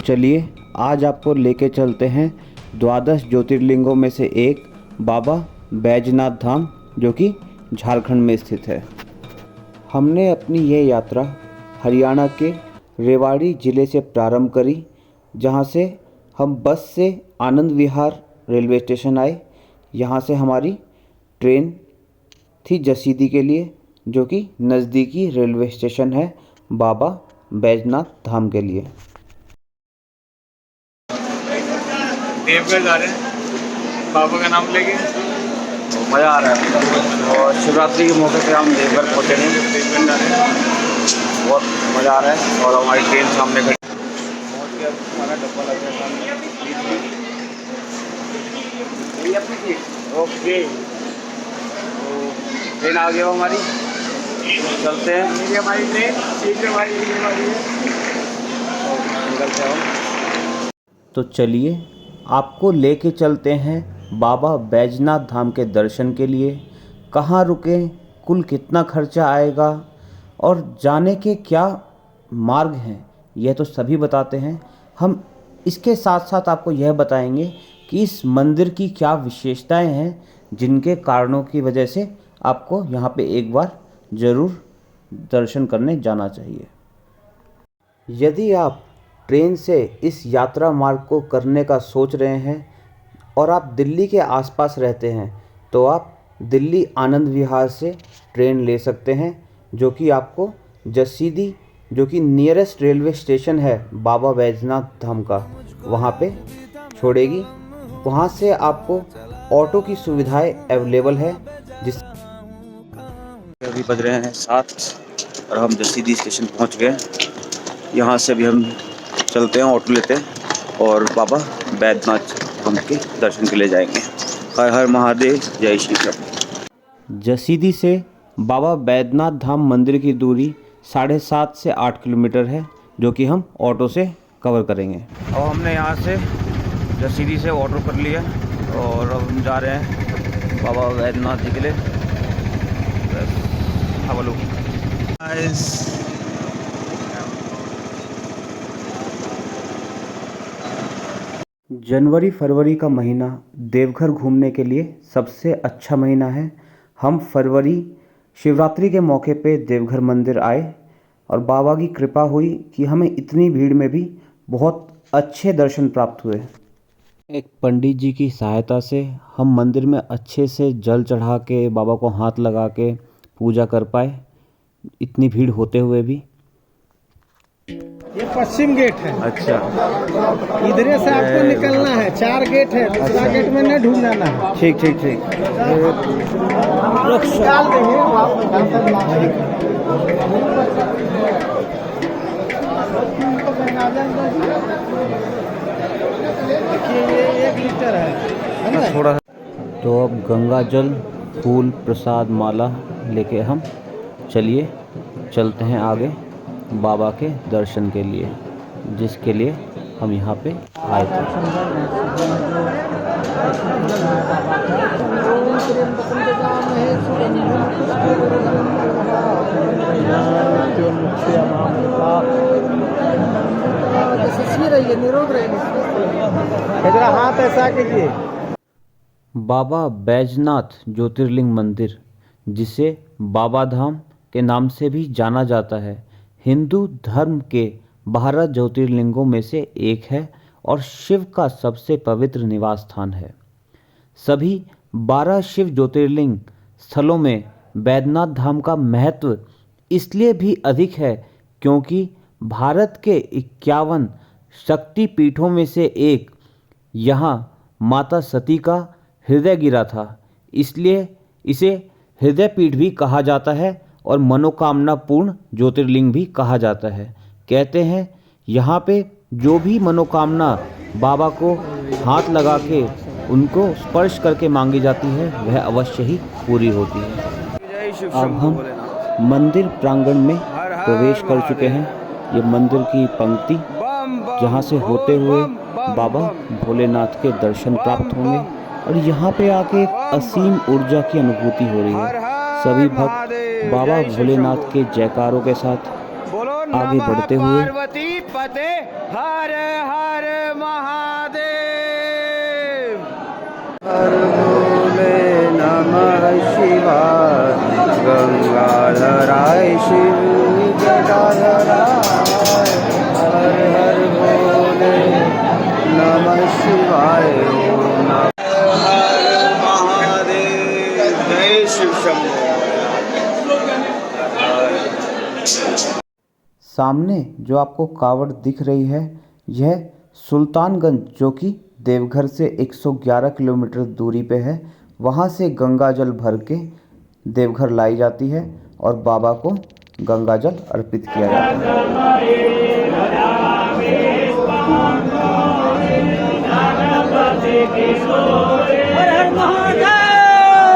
चलिए आज आपको लेके चलते हैं द्वादश ज्योतिर्लिंगों में से एक बाबा बैजनाथ धाम, जो कि झारखंड में स्थित है। हमने अपनी ये यात्रा हरियाणा के रेवाड़ी ज़िले से प्रारंभ करी, जहाँ से हम बस से आनंद विहार रेलवे स्टेशन आए। यहाँ से हमारी ट्रेन थी जसीदी के लिए, जो कि नज़दीकी रेलवे स्टेशन है बाबा बैजनाथ धाम के लिए। देवघर जा रहे हैं बाबा का नाम लेके, तो मज़ा आ रहा है। और शिवरात्रि के मौके पे हम देवघर पहुँचे नहीं, देवघर जा रहे हैं, बहुत मज़ा आ रहा है। और हमारी ट्रेन सामने खड़ी पहुँच गया, हमारा डब्बा लग गया सामने। ओके, तो ट्रेन आ गई हमारी, चलते हैं। ये हमारी ट्रेन सीट हमारी है, निकलते हैं। तो चलिए आपको लेके चलते हैं बाबा बैजनाथ धाम के दर्शन के लिए। कहाँ रुकें, कुल कितना खर्चा आएगा और जाने के क्या मार्ग हैं, यह तो सभी बताते हैं। हम इसके साथ साथ आपको यह बताएंगे कि इस मंदिर की क्या विशेषताएं हैं, जिनके कारणों की वजह से आपको यहाँ पे एक बार ज़रूर दर्शन करने जाना चाहिए। यदि आप ट्रेन से इस यात्रा मार्ग को करने का सोच रहे हैं और आप दिल्ली के आसपास रहते हैं, तो आप दिल्ली आनंद विहार से ट्रेन ले सकते हैं, जो कि आपको जसीदी, जो कि नियरेस्ट रेलवे स्टेशन है बाबा बैजनाथ धाम का, वहाँ पे छोड़ेगी। वहाँ से आपको ऑटो की सुविधाएं अवेलेबल है। जिस अभी बज रहे हैं 7 और हम जसीदी स्टेशन पहुँच गए। यहाँ से भी हम चलते हैं, ऑटो लेते हैं और बाबा बैजनाथ धाम के दर्शन के लिए जाएंगे। हर हर महादेव, जय श्री कृष्ण। जसीदी से बाबा बैजनाथ धाम मंदिर की दूरी 7.5 से 8 किलोमीटर है, जो कि हम ऑटो से कवर करेंगे। अब हमने यहाँ से जसीदी से ऑटो कर लिया और अब हम जा रहे हैं बाबा बैजनाथ जी के लिए। जनवरी फरवरी का महीना देवघर घूमने के लिए सबसे अच्छा महीना है। हम फरवरी शिवरात्रि के मौके पे देवघर मंदिर आए और बाबा की कृपा हुई कि हमें इतनी भीड़ में भी बहुत अच्छे दर्शन प्राप्त हुए। एक पंडित जी की सहायता से हम मंदिर में अच्छे से जल चढ़ा के बाबा को हाथ लगा के पूजा कर पाए, इतनी भीड़ होते हुए भी। ये पश्चिम गेट है। अच्छा, इधर से आपको निकलना है, 4 गेट है, दूसरा गेट में नहीं ढूंढना है। ठीक ठीक ठीक। निकाल देंगे देखिए ये 1 लीटर है थोड़ा। तो अब गंगा जल, फूल, प्रसाद, माला लेके हम चलते हैं आगे बाबा के दर्शन के लिए, जिसके लिए हम यहाँ पे आए थे। इधर हाथ ऐसा कीजिए। बाबा बैजनाथ ज्योतिर्लिंग मंदिर, जिसे बाबा धाम के नाम से भी जाना जाता है, हिंदू धर्म के 12 ज्योतिर्लिंगों में से एक है और शिव का सबसे पवित्र निवास स्थान है। सभी 12 शिव ज्योतिर्लिंग स्थलों में बैजनाथ धाम का महत्व इसलिए भी अधिक है क्योंकि भारत के 51 शक्ति पीठों में से एक यहाँ माता सती का हृदय गिरा था, इसलिए इसे हृदय पीठ भी कहा जाता है और मनोकामना पूर्ण ज्योतिर्लिंग भी कहा जाता है। कहते हैं यहाँ पे जो भी मनोकामना बाबा को हाथ लगा के उनको स्पर्श करके मांगी जाती है वह अवश्य ही पूरी होती है। अब हम मंदिर प्रांगण में प्रवेश कर चुके हैं। ये मंदिर की पंक्ति जहाँ से होते हुए बाबा भोलेनाथ के दर्शन प्राप्त होंगे और यहाँ पे आके एक असीम ऊर्जा की अनुभूति हो रही है। सभी भक्त बाबा भोलेनाथ के जयकारों के साथ आगे बढ़ते हुए पार्वती पते हर हर महादेव। हर भोले नमः शिवाय गंगाधराय शिव जटाधराय। हर हर भोले नमः शिवाय ओम नमः हर महादेव। जय शिव शंभो। सामने जो आपको कावड़ दिख रही है यह सुल्तानगंज जो कि देवघर से 111 किलोमीटर दूरी पे है, वहाँ से गंगा जल भर के देवघर लाई जाती है और बाबा को गंगा जल अर्पित किया जाता है।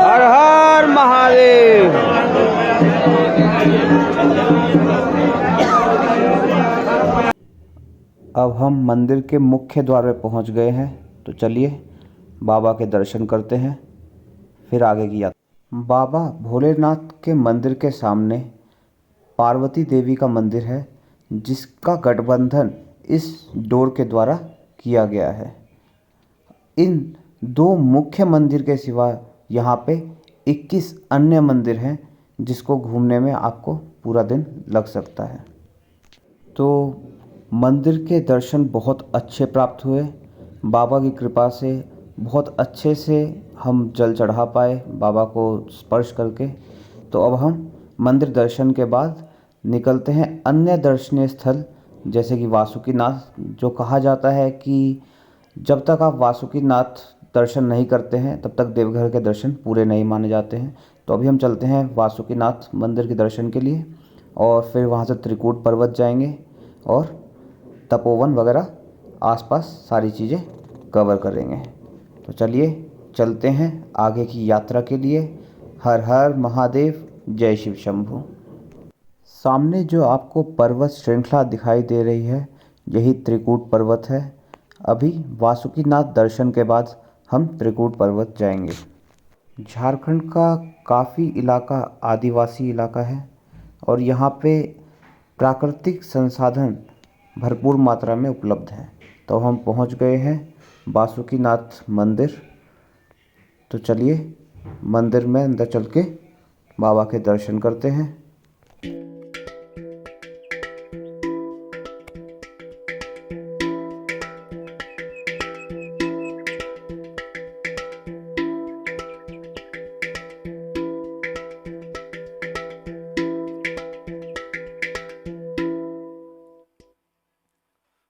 हर हर महादेव। अब हम मंदिर के मुख्य द्वार में पहुंच गए हैं, तो चलिए बाबा के दर्शन करते हैं फिर आगे की यात्रा। बाबा भोलेनाथ के मंदिर के सामने पार्वती देवी का मंदिर है जिसका गठबंधन इस डोर के द्वारा किया गया है। इन दो मुख्य मंदिर के सिवा यहाँ पे 21 अन्य मंदिर हैं जिसको घूमने में आपको पूरा दिन लग सकता है। तो मंदिर के दर्शन बहुत अच्छे प्राप्त हुए। बाबा की कृपा से बहुत अच्छे से हम जल चढ़ा पाए बाबा को स्पर्श करके। तो अब हम मंदिर दर्शन के बाद निकलते हैं अन्य दर्शनीय स्थल जैसे कि वासुकीनाथ, जो कहा जाता है कि जब तक आप वासुकीनाथ दर्शन नहीं करते हैं तब तक देवघर के दर्शन पूरे नहीं माने जाते हैं। तो अभी हम चलते हैं वासुकीनाथ मंदिर के दर्शन के लिए और फिर वहाँ से त्रिकूट पर्वत जाएंगे और तपोवन वगैरह आसपास सारी चीज़ें कवर करेंगे। तो चलिए चलते हैं आगे की यात्रा के लिए। हर हर महादेव, जय शिव शंभू। सामने जो आपको पर्वत श्रृंखला दिखाई दे रही है यही त्रिकूट पर्वत है। अभी वासुकीनाथ दर्शन के बाद हम त्रिकूट पर्वत जाएंगे। झारखंड का काफ़ी इलाका आदिवासी इलाका है और यहाँ पे प्राकृतिक संसाधन भरपूर मात्रा में उपलब्ध है। तो हम पहुँच गए हैं वासुकीनाथ मंदिर। तो चलिए मंदिर में अंदर चल के बाबा के दर्शन करते हैं।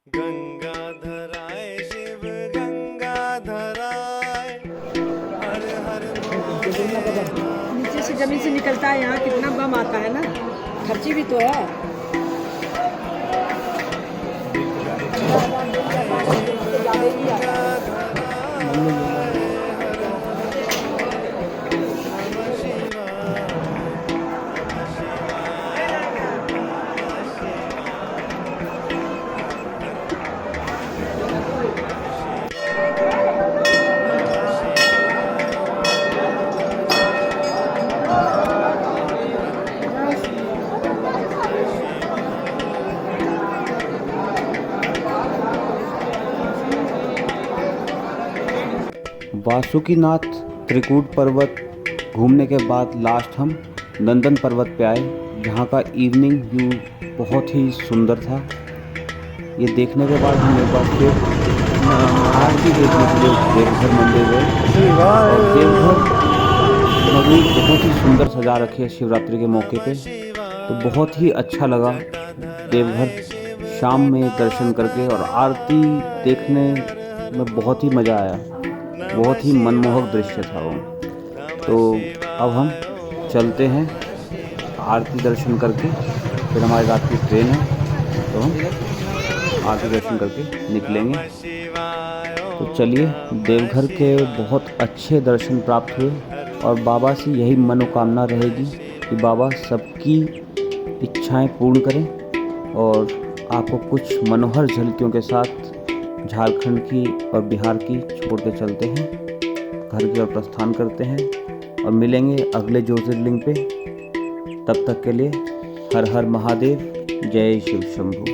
गंगाधराय शिव गंगाधराय। हर हर नीचे से जमीन से निकलता है, यहाँ कितना बम आता है ना, खर्ची भी तो है। वासुकीनाथ त्रिकूट पर्वत घूमने के बाद लास्ट हम नंदन पर्वत पे आए, जहाँ का इवनिंग व्यू बहुत ही सुंदर था। ये देखने के बाद हम एक बार फिर आरती देखने के लिए देवघर मंदिर गए और देवघर मंदिर बहुत ही सुंदर सजा रखी है शिवरात्रि के मौके पे। तो बहुत ही अच्छा लगा देवघर शाम में दर्शन करके और आरती देखने में बहुत ही मज़ा आया। बहुत ही मनमोहक दृश्य था वो। तो अब हम चलते हैं आरती दर्शन करके, फिर हमारी रात की ट्रेन है तो हम आगे दर्शन करके निकलेंगे। तो चलिए, देवघर के बहुत अच्छे दर्शन प्राप्त हुए और बाबा से यही मनोकामना रहेगी कि बाबा सबकी इच्छाएं पूर्ण करें और आपको कुछ मनोहर झलकियों के साथ झारखंड की और बिहार की छोड़ के चलते हैं, घर की ओर प्रस्थान करते हैं और मिलेंगे अगले ज्योतिर्लिंग पे। तब तक के लिए हर हर महादेव, जय शिव शंभू।